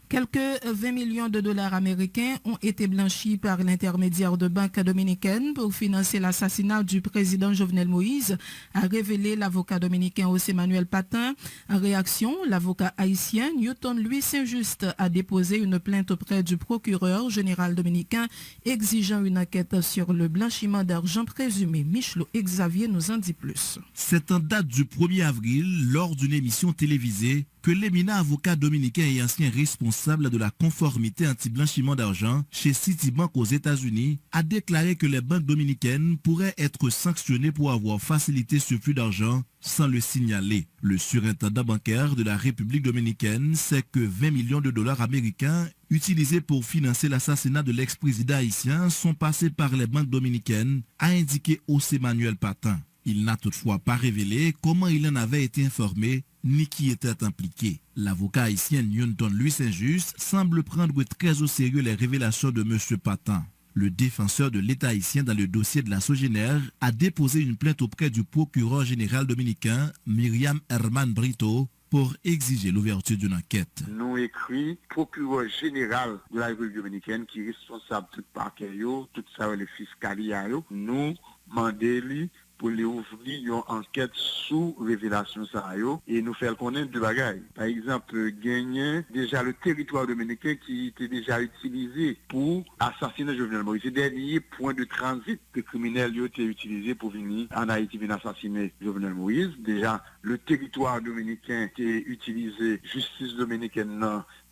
Quelques 20 millions de dollars américains ont été blanchis par l'intermédiaire de banques dominicaines pour financer l'assassinat du président Jovenel Moïse, a révélé l'avocat dominicain José Manuel Patin. En réaction, l'avocat haïtien Newton Louis Saint-Just a déposé une plainte auprès du procureur général dominicain exigeant une enquête sur le blanchiment d'argent présumé. Michelot Xavier nous en dit plus. C'est en date du 1er avril, lors d'une émission télévisée, que l'éminent avocat dominicain et ancien responsable de la conformité anti-blanchiment d'argent chez Citibank aux États-Unis a déclaré que les banques dominicaines pourraient être sanctionnées pour avoir facilité ce flux d'argent sans le signaler. Le surintendant bancaire de la République dominicaine sait que 20 millions de dollars américains utilisés pour financer l'assassinat de l'ex-président haïtien sont passés par les banques dominicaines, a indiqué José Manuel Patin. Il n'a toutefois pas révélé comment il en avait été informé ni qui était impliqué. L'avocat haïtien Newton Louis Saint-Just semble prendre très au sérieux les révélations de M. Patin. Le défenseur de l'État haïtien dans le dossier de la Sogénère a déposé une plainte auprès du procureur général dominicain Myriam Herman Brito pour exiger l'ouverture d'une enquête. Nous écrit procureur général de la République dominicaine qui est responsable de tout parquet, tout ça, le fiscalia, nous mandons pour les ouvrir une enquête sous révélation ça et nous faire connaître de bagailles. Par exemple, gagner déjà le territoire dominicain qui était déjà utilisé pour assassiner Jovenel Moïse. C'est le dernier point de transit que les criminels ont été utilisés pour venir en Haïti venir assassiner Jovenel Moïse. Déjà, le territoire dominicain était utilisé, justice dominicaine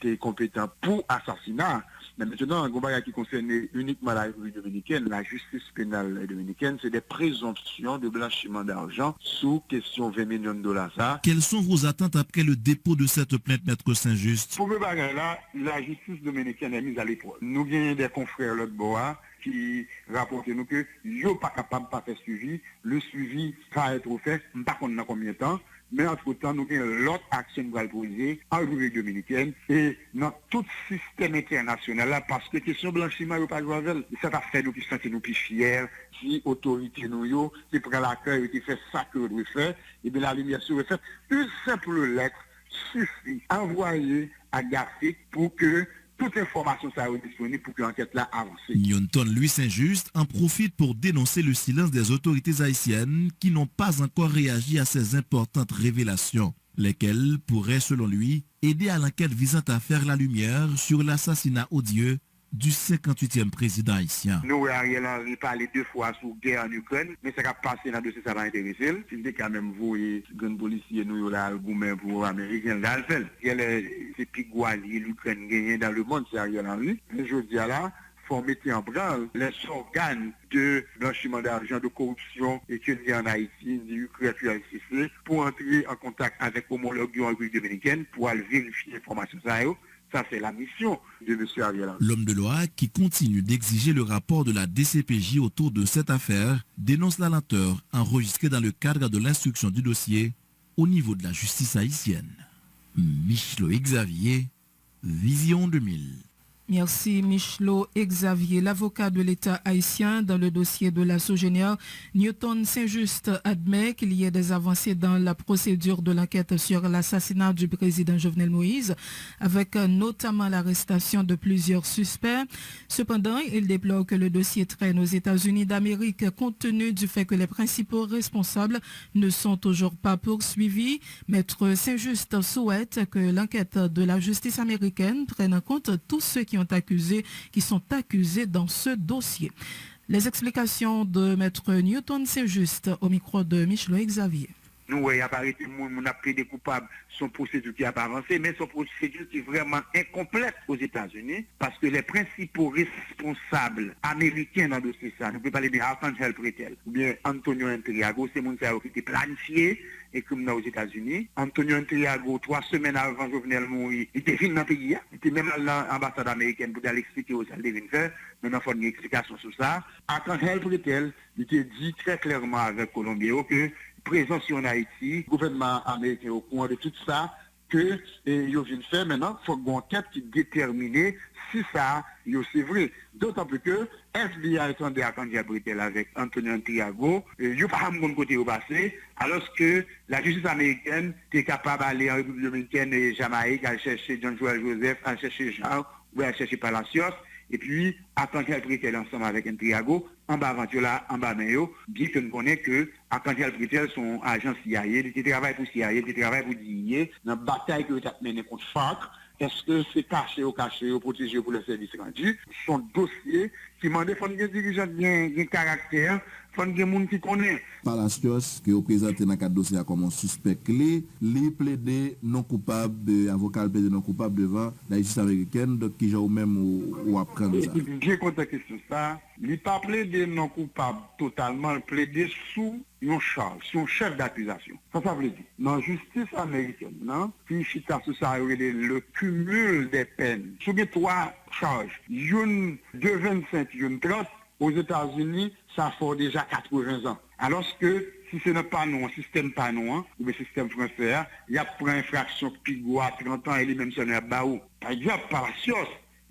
était compétent pour assassinat. Mais maintenant, un combat qui concerne uniquement la République dominicaine, la justice pénale dominicaine, c'est des présomptions de blanchiment d'argent sous question 20 millions de dollars. Ça. Quelles sont vos attentes après le dépôt de cette plainte, Maître Saint-Just? Pour ce bagage-là, la justice dominicaine est mise à l'épreuve. Nous avons des confrères l'autre bois qui rapportent nous que yo pas capable de faire suivi. Le suivi va être fait, pas qu'on a combien de temps. Mais entre-temps, nous avons l'autre action qui va poser en République dominicaine et dans tout système international là, parce que question blanchiment, il n'y a pas de jouer. Ça va faire nous qui sentir nous plus fiers, si autorité nous, qui prend la cœur et qui fait ça que nous devons faire, et bien la lumière sur le fait, une simple lettre suffit envoyer à GAFIC pour que toute information soit disponible pour que l'enquête là avance. Newton Louis Saint-Just en profite pour dénoncer le silence des autorités haïtiennes qui n'ont pas encore réagi à ces importantes révélations, lesquelles pourraient, selon lui, aider à l'enquête visant à faire la lumière sur l'assassinat odieux du 58e président haïtien. Nous, Ariel Henry, parlé 2 fois sur guerre en Ukraine, mais ça va passer dans le dossier, ça va intéresser. Si vous quand même vous, et les policiers, nous, là, le gouvernement pour Américains, là, le fait. C'est Piguali, l'Ukraine gagnée dans le monde, c'est Ariel Henry. Je dis là, faut mettre en branle les organes de blanchiment d'argent, de corruption et qu'il y a en Haïti, du UCC, pour entrer en contact avec homologues en République dominicaine pour aller vérifier l'information. Ça, c'est la mission de M. Ariel Henry. L'homme de loi, qui continue d'exiger le rapport de la DCPJ autour de cette affaire, dénonce la lenteur enregistrée dans le cadre de l'instruction du dossier au niveau de la justice haïtienne. Michelot Xavier, Vision 2000. Merci Michelot Xavier, l'avocat de l'État haïtien dans le dossier de la Sogénère. Newton Saint-Just admet qu'il y ait des avancées dans la procédure de l'enquête sur l'assassinat du président Jovenel Moïse, avec notamment l'arrestation de plusieurs suspects. Cependant, il déplore que le dossier traîne aux États-Unis d'Amérique compte tenu du fait que les principaux responsables ne sont toujours pas poursuivis. Maître Saint-Just souhaite que l'enquête de la justice américaine prenne en compte tous ceux qui sont accusés dans ce dossier. Les explications de Maître Newton Saint-Just au micro de Michelot Xavier. Nous, il y a pas arrêté, on a pris des coupables, son procédure qui n'a pas avancé, mais son procédure qui est vraiment incomplète aux États-Unis, parce que les principaux responsables américains dans le dossier, ça, nous pouvons parler de Arcangel Pretel, ou bien Antonio Intriago, c'est mon qui était planifié et comme aux États-Unis. Antonio Intriago, 3 semaines avant Jovenel Moïse, il était venu dans le pays, il était même à l'ambassade américaine pour aller expliquer aux Aldes faire. Maintenant, il faut une explication sur ça. Arcangel Pretel, il était dit très clairement avec Colombie que présence en Haïti, le gouvernement américain au courant de tout ça, que ils viennent faire maintenant, il faut une enquête qui détermine si ça, c'est vrai. D'autant plus que FBI attendait à Candial Britel avec Antonio Triago, il n'y a pas de côté au passé, alors que la justice américaine était capable d'aller en République dominicaine et Jamaïque, à chercher John Joel Joseph, à chercher Jean, ou à chercher Palacios, et puis à Candial Britel ensemble avec Triago, en bas Ventula, en bas Mayo, bien que nous connaissons que à Candial Britel, son agent CIA, il travaille pour CIA, il travaille pour DIA, dans la bataille que vous avez menée contre FARC. Est-ce que c'est caché ou protégé pour le service rendu? Son dossier qui demande qu'il faut que les dirigeants aient un caractère, il faut que les gens qui connaissent. Palacios, qui est présenté dans le cadre dossier comme un suspect clé, lui plaidé non coupable, avocat plaidé non coupable devant la justice américaine, donc qui j'ai même ou apprendre ça. J'ai compté sur ça. Il n'est pas plaidé non coupable totalement, il plaidé sous une charge, sous un chef d'accusation. Ça veut dire, dans la justice américaine, non, puis chita sous ça, le cumul des peines. Sous les trois charges, une de 25, une 30, aux États-Unis, ça fait déjà 80 ans. Alors que si ce n'est pas non, un système pas non, ou le système français, il y a pour infraction Pigot à 30 ans et les mêmes sonnaires Baou. Par exemple, Palacios,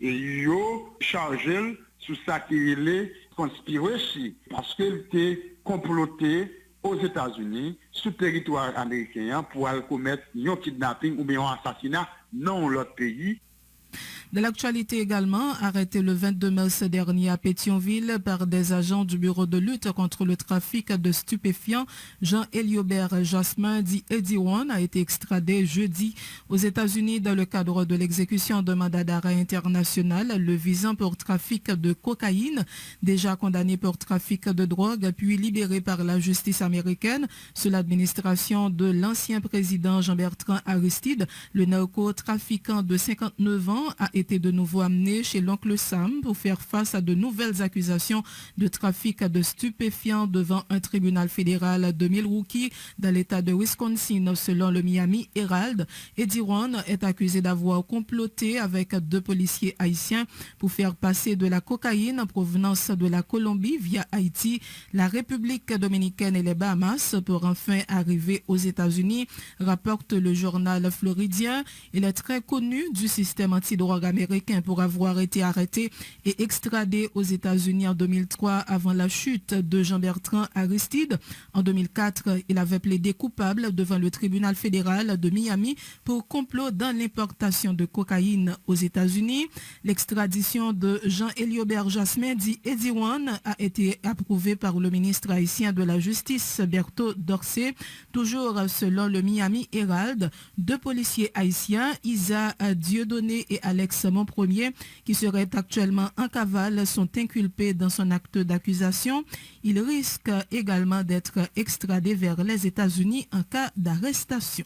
et il a chargé sous ça qu'il est conspiracy, parce qu'il était comploté aux États-Unis, sur le territoire américain, pour aller commettre un kidnapping ou bien un assassinat dans l'autre pays. De l'actualité également, arrêté le 22 mars dernier à Pétionville par des agents du Bureau de lutte contre le trafic de stupéfiants, Jean-Eliobert Jasmin, dit Eddie One, a été extradé jeudi aux États-Unis dans le cadre de l'exécution d'un mandat d'arrêt international le visant pour trafic de cocaïne, déjà condamné pour trafic de drogue, puis libéré par la justice américaine sous l'administration de l'ancien président Jean-Bertrand Aristide. Le narcotrafiquant de 59 ans a été de nouveau amené chez l'oncle Sam pour faire face à de nouvelles accusations de trafic de stupéfiants devant un tribunal fédéral de Milwaukee dans l'État de Wisconsin. Selon le Miami Herald, Eddie One est accusé d'avoir comploté avec 2 policiers haïtiens pour faire passer de la cocaïne en provenance de la Colombie via Haïti, la République dominicaine et les Bahamas pour enfin arriver aux États-Unis, rapporte le journal floridien. Il est très connu du système antidrogue américain pour avoir été arrêté et extradé aux États-Unis en 2003 avant la chute de Jean-Bertrand Aristide. En 2004, il avait plaidé coupable devant le tribunal fédéral de Miami pour complot dans l'importation de cocaïne aux États-Unis. L'extradition de Jean-Eliobert Jasmin, dit Eddie One, a été approuvée par le ministre haïtien de la Justice, Berthaud Dorsey. Toujours selon le Miami Herald, 2 policiers haïtiens, Isa Dieudonné et Alex Monpremier, qui seraient actuellement en cavale, sont inculpés dans son acte d'accusation. Ils risquent également d'être extradés vers les États-Unis en cas d'arrestation.